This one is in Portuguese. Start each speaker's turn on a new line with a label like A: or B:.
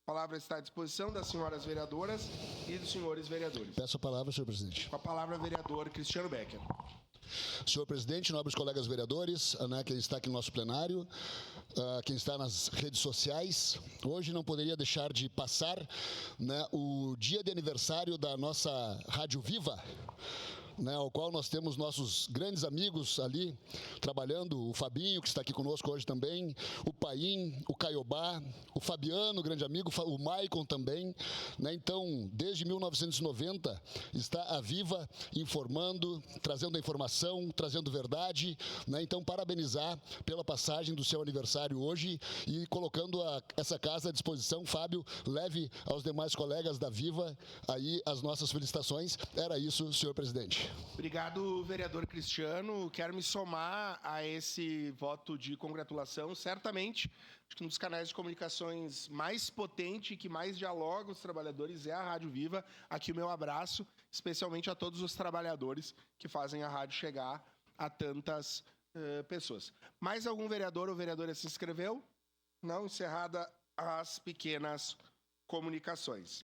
A: A palavra está à disposição das senhoras vereadoras e dos senhores vereadores.
B: Peço a palavra, senhor presidente.
A: Com a palavra, vereador Cristiano Becker.
B: Senhor presidente, nobres colegas vereadores, quem está aqui no nosso plenário, quem está nas redes sociais, hoje não poderia deixar de passar o dia de aniversário da nossa Rádio Viva, ao qual nós temos nossos grandes amigos ali trabalhando, o Fabinho, que está aqui conosco hoje também, o Paim, o Caiobá, o Fabiano, grande amigo, o Maicon também. Então, desde 1990, está a Viva informando, trazendo a informação, trazendo verdade. Então, parabenizar pela passagem do seu aniversário hoje e colocando essa casa à disposição. Fábio, leve aos demais colegas da Viva aí as nossas felicitações. Era isso, senhor presidente.
A: Obrigado, vereador Cristiano. Quero me somar a esse voto de congratulação. Certamente, acho que um dos canais de comunicações mais potente e que mais dialoga com os trabalhadores é a Rádio Viva. Aqui o meu abraço, especialmente a todos os trabalhadores que fazem a rádio chegar a tantas pessoas. Mais algum vereador ou vereadora se inscreveu? Não? Encerrada as pequenas comunicações.